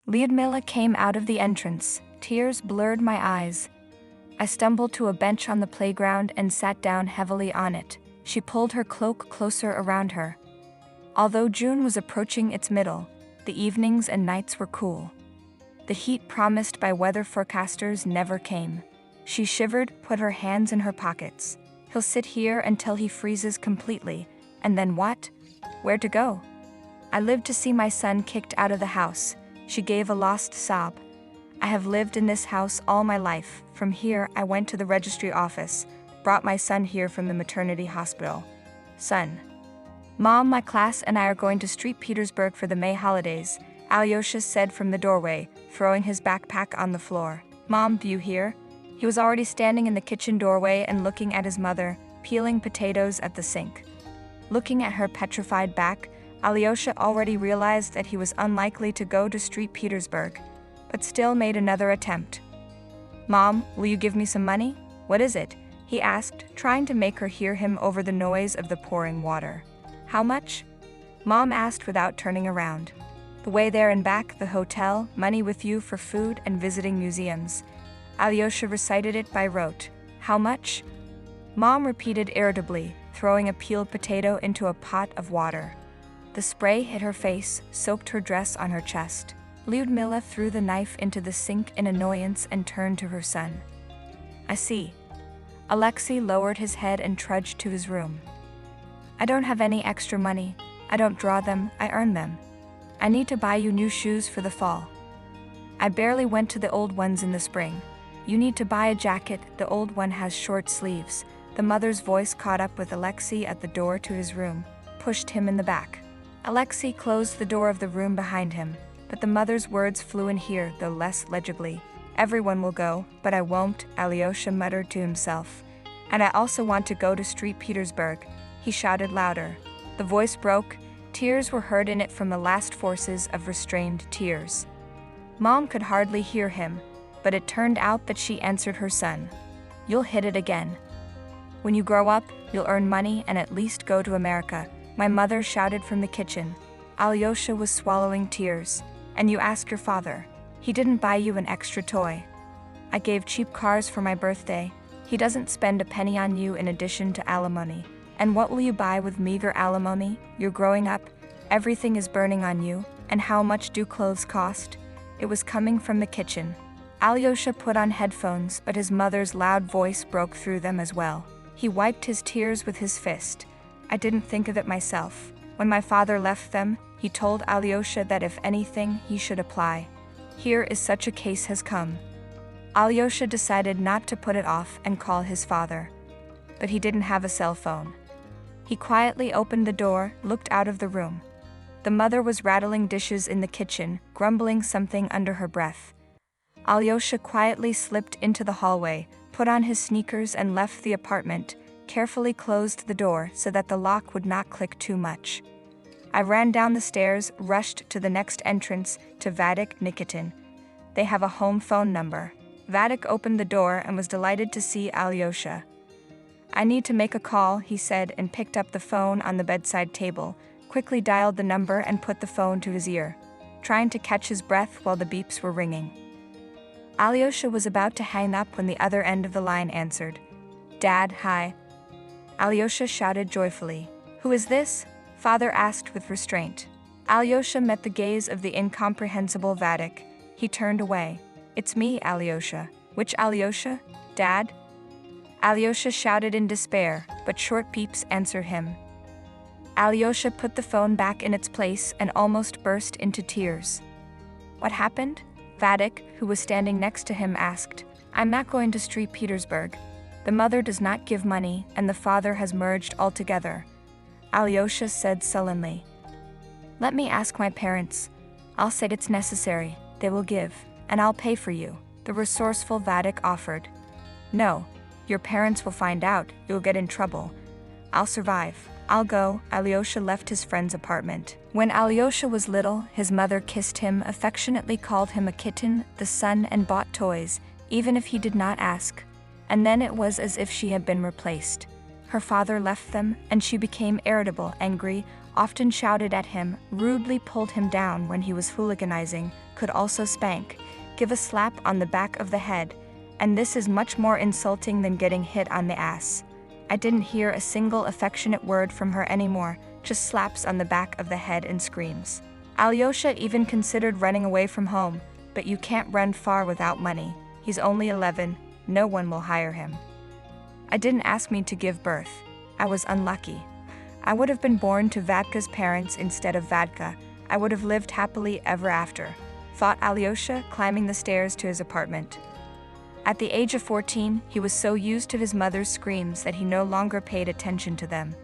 Lyudmila came out of the entrance. Tears blurred my eyes. I stumbled to a bench on the playground and sat down heavily on it. She pulled her cloak closer around her. Although June was approaching its middle, the evenings and nights were cool. The heat promised by weather forecasters never came. She shivered, put her hands in her pockets. He'll sit here until he freezes completely, and then what? Where to go? I lived to see my son kicked out of the house. She gave a lost sob. I have lived in this house all my life. From here, I went to the registry office, brought my son here from the maternity hospital. Son. Mom, my class and I are going to St. Petersburg for the May holidays, Alyosha said from the doorway, throwing his backpack on the floor. Mom, do you hear? He was already standing in the kitchen doorway and looking at his mother, peeling potatoes at the sink. Looking at her petrified back, Alyosha already realized that he was unlikely to go to St. Petersburg, but still made another attempt. Mom, will you give me some money? What is it? He asked, trying to make her hear him over the noise of the pouring water. How much? Mom asked without turning around. The way there and back, the hotel, money with you for food and visiting museums. Alyosha recited it by rote. How much? Mom repeated irritably, throwing a peeled potato into a pot of water. The spray hit her face, soaked her dress on her chest. Lyudmila threw the knife into the sink in annoyance and turned to her son. I see. Alexei lowered his head and trudged to his room. I don't have any extra money. I don't draw them, I earn them. I need to buy you new shoes for the fall. I barely went to the old ones in the spring. You need to buy a jacket, the old one has short sleeves. The mother's voice caught up with Alexei at the door to his room, pushed him in the back. Alexei closed the door of the room behind him, but the mother's words flew in here, though less legibly. Everyone will go, but I won't, Alyosha muttered to himself. And I also want to go to St. Petersburg, he shouted louder. The voice broke, tears were heard in it from the last forces of restrained tears. Mom could hardly hear him, but it turned out that she answered her son. You'll hit it again. When you grow up, you'll earn money and at least go to America, my mother shouted from the kitchen. Alyosha was swallowing tears. And you ask your father. He didn't buy you an extra toy. I gave cheap cars for my birthday. He doesn't spend a penny on you in addition to alimony. And what will you buy with meager alimony? You're growing up. Everything is burning on you. And how much do clothes cost? It was coming from the kitchen. Alyosha put on headphones, but his mother's loud voice broke through them as well. He wiped his tears with his fist. I didn't think of it myself. When my father left them, he told Alyosha that if anything, he should apply. Here is such a case has come. Alyosha decided not to put it off and call his father. But he didn't have a cell phone. He quietly opened the door, looked out of the room. The mother was rattling dishes in the kitchen, grumbling something under her breath. Alyosha quietly slipped into the hallway, put on his sneakers and left the apartment, carefully closed the door so that the lock would not click too much. I ran down the stairs, rushed to the next entrance, to Vadik Nikitin. They have a home phone number. Vadik opened the door and was delighted to see Alyosha. I need to make a call, he said, and picked up the phone on the bedside table, quickly dialed the number and put the phone to his ear, trying to catch his breath while the beeps were ringing. Alyosha was about to hang up when the other end of the line answered. Dad, hi. Alyosha shouted joyfully. Who is this? Father asked with restraint. Alyosha met the gaze of the incomprehensible Vadik. He turned away. It's me, Alyosha. Which Alyosha? Dad? Alyosha shouted in despair, but short beeps answered him. Alyosha put the phone back in its place and almost burst into tears. What happened? Vadik, who was standing next to him, asked. I'm not going to St. Petersburg. The mother does not give money, and the father has merged altogether. Alyosha said sullenly. Let me ask my parents. I'll say it's necessary, they will give, and I'll pay for you, the resourceful Vadik offered. No, your parents will find out, you'll get in trouble. I'll survive. I'll go. Alyosha left his friend's apartment. When Alyosha was little, his mother kissed him, affectionately called him a kitten, the son, and bought toys, even if he did not ask. And then it was as if she had been replaced. Her father left them, and she became irritable, angry, often shouted at him, rudely pulled him down when he was hooliganizing, could also spank, give a slap on the back of the head, and this is much more insulting than getting hit on the ass. I didn't hear a single affectionate word from her anymore, just slaps on the back of the head and screams. Alyosha even considered running away from home, but you can't run far without money. He's only 11, no one will hire him. I didn't ask me to give birth. I was unlucky. I would have been born to Vadka's parents instead of Vadka. I would have lived happily ever after, thought Alyosha, climbing the stairs to his apartment. At the age of 14, he was so used to his mother's screams that he no longer paid attention to them.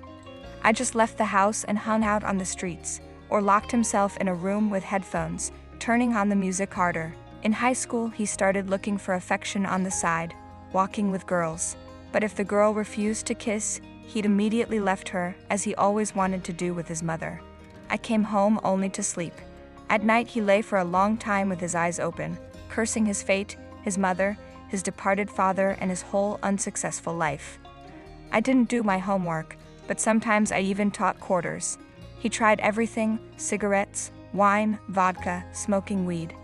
I just left the house and hung out on the streets, or locked himself in a room with headphones, turning on the music harder. In high school, he started looking for affection on the side, walking with girls. But if the girl refused to kiss, he'd immediately left her, as he always wanted to do with his mother. I came home only to sleep. At night he lay for a long time with his eyes open, cursing his fate, his mother, his departed father, and his whole unsuccessful life. I didn't do my homework, but sometimes I even taught quarters. He tried everything: cigarettes, wine, vodka, smoking weed.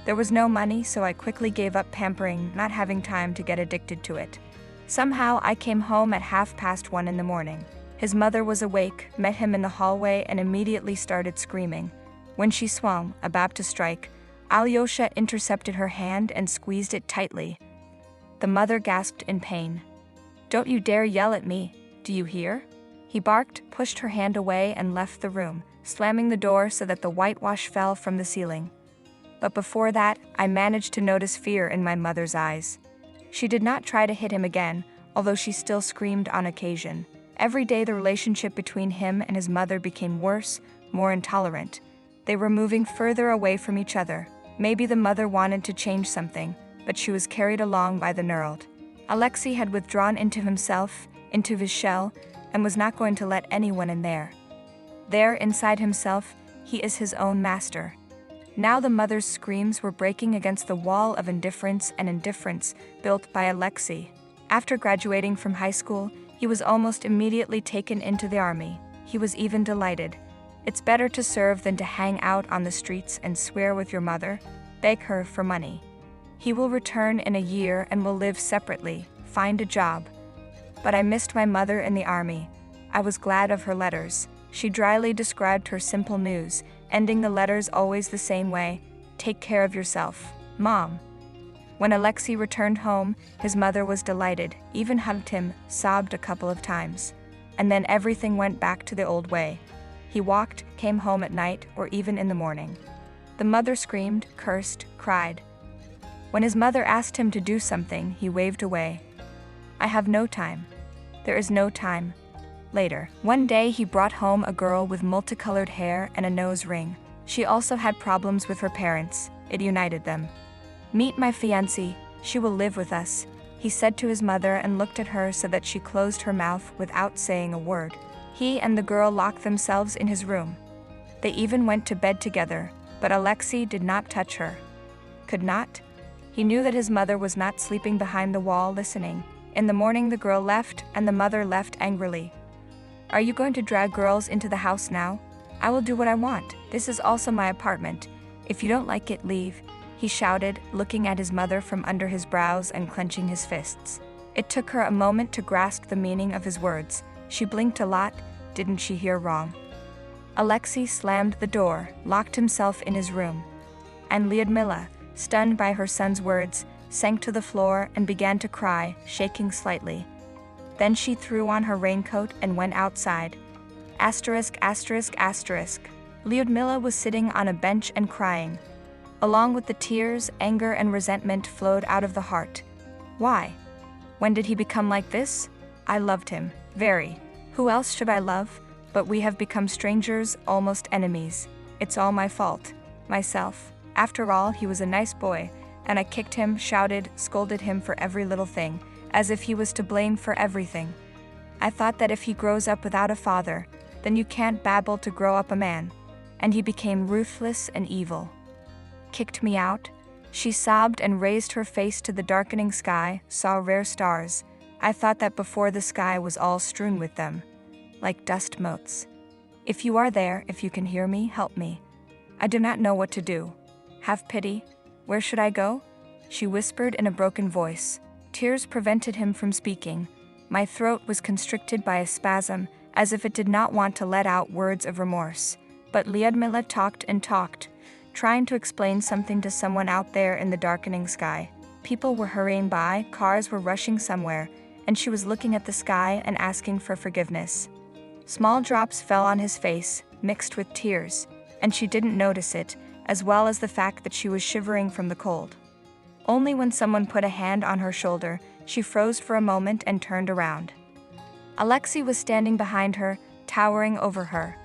There was no money, so I quickly gave up pampering, not having time to get addicted to it. Somehow I came home at 1:30 in the morning. His mother was awake, met him in the hallway, and immediately started screaming. When she swung, about to strike, Alyosha intercepted her hand and squeezed it tightly. The mother gasped in pain. "Don't you dare yell at me, do you hear?" He barked, pushed her hand away, and left the room, slamming the door so that the whitewash fell from the ceiling. But before that, I managed to notice fear in my mother's eyes. She did not try to hit him again, although she still screamed on occasion. Every day the relationship between him and his mother became worse, more intolerant. They were moving further away from each other. Maybe the mother wanted to change something, but she was carried along by the Nerld. Alexei had withdrawn into himself, into his shell, and was not going to let anyone in there. There, inside himself, he is his own master. Now the mother's screams were breaking against the wall of indifference built by Alexei. After graduating from high school, he was almost immediately taken into the army. He was even delighted. It's better to serve than to hang out on the streets and swear with your mother, beg her for money. He will return in a year and will live separately, find a job. But I missed my mother in the army. I was glad of her letters. She dryly described her simple news, ending the letters always the same way: "Take care of yourself, Mom." When Alexei returned home, his mother was delighted, even hugged him, sobbed a couple of times. And then everything went back to the old way. He walked, came home at night, or even in the morning. The mother screamed, cursed, cried. When his mother asked him to do something, he waved away. "I have no time. There is no time." Later, one day he brought home a girl with multicolored hair and a nose ring. She also had problems with her parents. It united them. "Meet my fiancée, she will live with us," he said to his mother, and looked at her so that she closed her mouth without saying a word. He and the girl locked themselves in his room. They even went to bed together, but Alexei did not touch her. Could not? He knew that his mother was not sleeping behind the wall listening. In the morning the girl left, and the mother left angrily. "Are you going to drag girls into the house now? I will do what I want. This is also my apartment. If you don't like it, leave," he shouted, looking at his mother from under his brows and clenching his fists. It took her a moment to grasp the meaning of his words. She blinked a lot. Didn't she hear wrong? Alexei slammed the door, locked himself in his room. And Lyudmila, stunned by her son's words, sank to the floor and began to cry, shaking slightly. Then she threw on her raincoat and went outside. Lyudmila was sitting on a bench and crying. Along with the tears, anger and resentment flowed out of the heart. Why? When did he become like this? I loved him, very. Who else should I love? But we have become strangers, almost enemies. It's all my fault. Myself. After all, he was a nice boy, and I kicked him, shouted, scolded him for every little thing, as if he was to blame for everything. I thought that if he grows up without a father, then you can't babble to grow up a man. And he became ruthless and evil. Kicked me out? She sobbed and raised her face to the darkening sky, saw rare stars. I thought that before the sky was all strewn with them, like dust motes. If you are there, if you can hear me, help me. I do not know what to do. Have pity. Where should I go? She whispered in a broken voice. Tears prevented him from speaking. My throat was constricted by a spasm, as if it did not want to let out words of remorse. But Lyudmila talked and talked, trying to explain something to someone out there in the darkening sky. People were hurrying by, cars were rushing somewhere, and she was looking at the sky and asking for forgiveness. Small drops fell on his face, mixed with tears, and she didn't notice it, as well as the fact that she was shivering from the cold. Only when someone put a hand on her shoulder, she froze for a moment and turned around. Alexei was standing behind her, towering over her.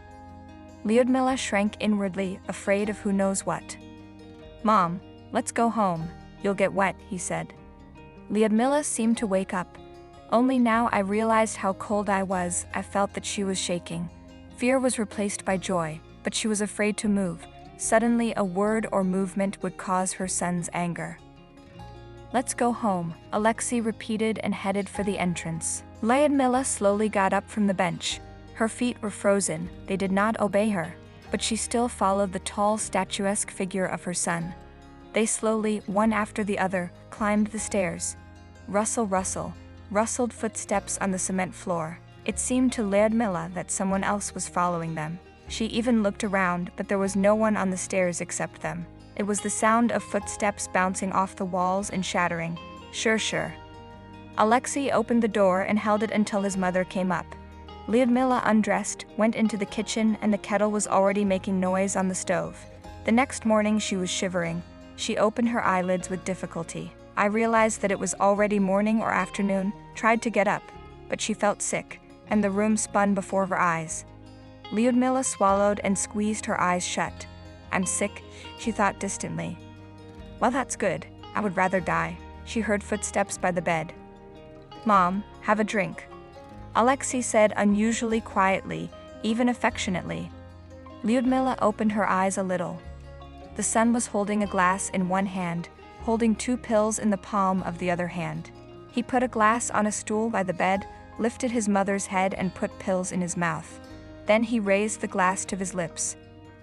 Lyudmila shrank inwardly, afraid of who knows what. "Mom, let's go home. You'll get wet," he said. Lyudmila seemed to wake up. Only now I realized how cold I was. I felt that she was shaking. Fear was replaced by joy, but she was afraid to move. Suddenly, a word or movement would cause her son's anger. "Let's go home," Alexei repeated and headed for the entrance. Lyudmila slowly got up from the bench. Her feet were frozen, they did not obey her, but she still followed the tall, statuesque figure of her son. They slowly, one after the other, climbed the stairs. Rustle, rustle, rustled footsteps on the cement floor. It seemed to Lyudmila that someone else was following them. She even looked around, but there was no one on the stairs except them. It was the sound of footsteps bouncing off the walls and shattering. Sure. Alexei opened the door and held it until his mother came up. Lyudmila undressed, went into the kitchen, and the kettle was already making noise on the stove. The next morning she was shivering. She opened her eyelids with difficulty. I realized that it was already morning or afternoon, tried to get up, but she felt sick, and the room spun before her eyes. Lyudmila swallowed and squeezed her eyes shut. "I'm sick," she thought distantly. "Well, that's good. I would rather die." She heard footsteps by the bed. "Mom, have a drink," Alexei said unusually quietly, even affectionately. Lyudmila opened her eyes a little. The son was holding a glass in one hand, holding 2 pills in the palm of the other hand. He put a glass on a stool by the bed, lifted his mother's head and put pills in his mouth. Then he raised the glass to his lips.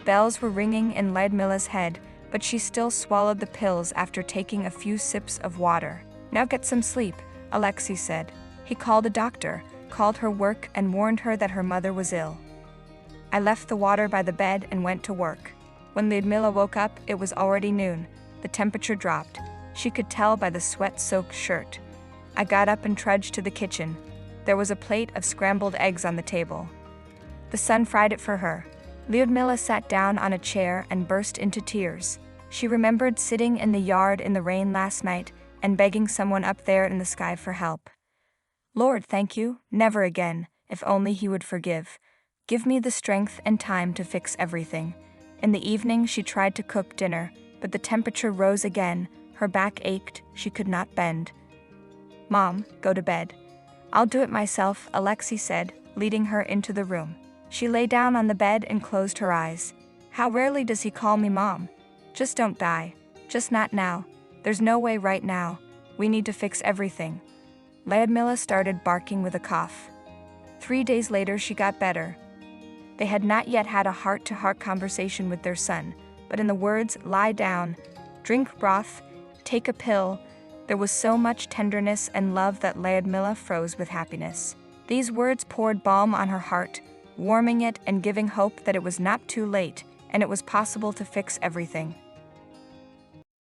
Bells were ringing in Lyudmila's head, but she still swallowed the pills after taking a few sips of water. "Now get some sleep," Alexei said. He called a doctor, called her work and warned her that her mother was ill. I left the water by the bed and went to work. When Lyudmila woke up, it was already noon. The temperature dropped. She could tell by the sweat-soaked shirt. I got up and trudged to the kitchen. There was a plate of scrambled eggs on the table. The son fried it for her. Lyudmila sat down on a chair and burst into tears. She remembered sitting in the yard in the rain last night and begging someone up there in the sky for help. "Lord, thank you, never again, if only he would forgive. Give me the strength and time to fix everything." In the evening she tried to cook dinner, but the temperature rose again, her back ached, she could not bend. "Mom, go to bed." "I'll do it myself," Alexei said, leading her into the room. She lay down on the bed and closed her eyes. "How rarely does he call me Mom? Just don't die. Just not now. There's no way right now. We need to fix everything." Lyudmila started barking with a cough. 3 days later she got better. They had not yet had a heart-to-heart conversation with their son, but in the words, "lie down, drink broth, take a pill," there was so much tenderness and love that Lyudmila froze with happiness. These words poured balm on her heart, warming it and giving hope that it was not too late, and it was possible to fix everything.